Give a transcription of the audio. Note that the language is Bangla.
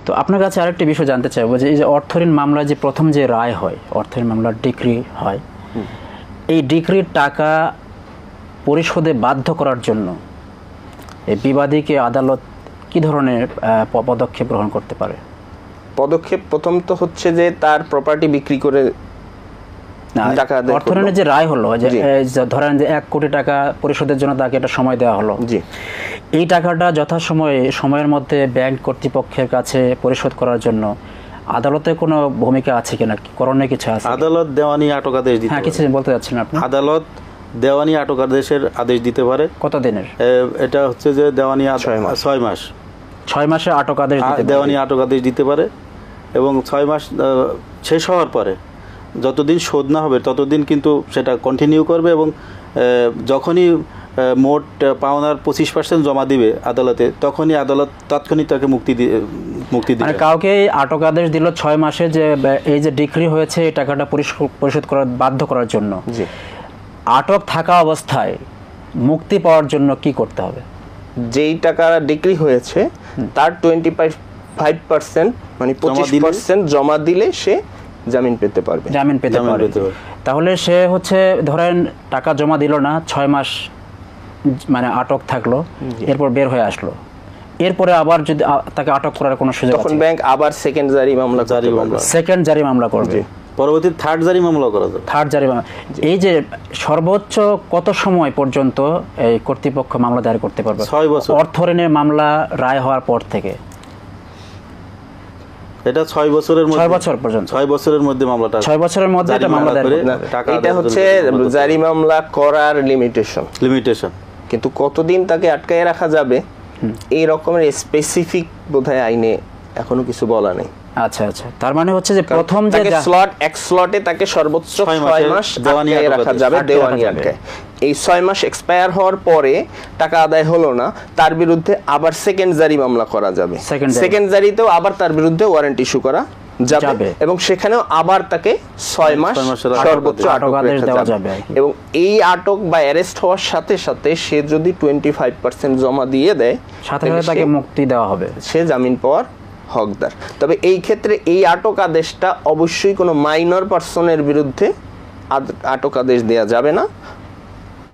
তো আপনার কাছে আরেকটি বিষয় জানতে চাইবো যে এই যে অর্থঋণ মামলা যে প্রথম যে রায় হয়, অর্থঋণ মামলার ডিক্রি হয়, এই ডিক্রির টাকা পরিশোধে বাধ্য করার জন্য এই বিবাদীকে আদালত কি ধরনের পদক্ষেপ গ্রহণ করতে পারে? পদক্ষেপ প্রথম তো হচ্ছে যে তার প্রপার্টি বিক্রি করে টাকা আদায়। অর্থঋণের যে রায় হলো, যে ধরেন যে 1 কোটি টাকা পরিশোধের জন্য তাকে একটা সময় দেওয়া হলো, জি, এই টাকাটা সময়ের মধ্যে ব্যাংক কর্তৃপক্ষের কাছে পরিশোধ করার জন্য আদালতের কোনো ভূমিকা আছে কিনা, করণীয় কিছু আছে? আদালত দেওয়ানি আটক আদেশ দিতে হ্যাঁ, কিছু বলতে যাচ্ছেন আপনি? আদালত দেওয়ানি আটক আদেশের আদেশ দিতে পারে। কত দিনের? এটা হচ্ছে যে দেওয়ানি 6 মাস, 6 মাসে আটক আদেশ দেওয়ানি আটক আদেশ দিতে পারে এবং 6 মাস শেষ হওয়ার পরে যতদিন শোধ না হবে ততদিন কিন্তু সেটা কন্টিনিউ করবে এবং যখনই মোট পাওনার 25% জমা দিবে আদালতে, তখনই আদালত তাৎক্ষণিক তাকে মুক্তি দিবে। মানে কাউকে আটক আদেশ দিল 6 মাসে যে এই যে ডিক্রি হয়েছে এই টাকাটা পরিশোধ করার বাধ্য করার জন্য, জি, আটক থাকা অবস্থায় মুক্তি পাওয়ার জন্য কি করতে হবে? যেই টাকা ডিক্রি হয়েছে তার 25% মানে 25% জমা দিলে সে জামিন পেতে পারবে। তাহলে সে হচ্ছে ধরেন টাকা জমা দিল না, 6 মাস মানে আটক থাকলো, এরপর বের হয়ে আসলো, এরপরে আবার যদি তাকে আটক করার কোনো সুযোগ আছে, তখন ব্যাংক আবার সেকেন্ড জারি মামলা করবে, পরবর্তী থার্ড জারি মামলা করা যাবে। থার্ড জারি মামলা। এই যে সর্বোচ্চ কত সময় পর্যন্ত এই কর্তৃপক্ষ মামলা দায়ের করতে পারবে? 6 বছর। অর্থঋণের মামলা রায় হওয়ার পর থেকে এটা 6 বছরের মধ্যে, 6 বছর পর্যন্ত, 6 বছরের মধ্যে মামলাটা, 6 বছরের মধ্যে এটা মামলা দায়ের টাকা। এটা হচ্ছে জারি মামলা করার লিমিটেশন। কিন্তু কতদিন তাকে আটকায় রাখা যাবে এই রকমের স্পেসিফিক বোধহয় আইনে এখনো কিছু বলা নেই। আচ্ছা আচ্ছা, তার মানে হচ্ছে যে প্রথম যে এক স্লটে তাকে সর্বোচ্চ 6 মাস দেওয়ানি রাখা যাবে, দেওয়ানি আটকায়। এই 6 মাস এক্সপায়ার হওয়ার পরে টাকা আদায় হলো না, তার বিরুদ্ধে আবার সেকেন্ড জারি মামলা করা যাবে। সেকেন্ড জারিতেও আবার তার বিরুদ্ধে ওয়ারেন্ট ইস্যু করা যাবে এবং সেখানেও আবার তাকে 6 মাস সর্বোচ্চ আটক আদেশ দেওয়া যাবে। এবং এই আটক বা অ্যারেস্ট হওয়ার সাথে সাথে সে যদি 25% জমা দিয়ে দেয়, সাথে সাথে তাকে মুক্তি দেওয়া হবে, সে জামিন পাওয়ার হকদার। তবে এই ক্ষেত্রে এই আটক আদেশটা অবশ্যই কোনো মাইনর পারসনের বিরুদ্ধে আটক আদেশ দেওয়া যাবে না,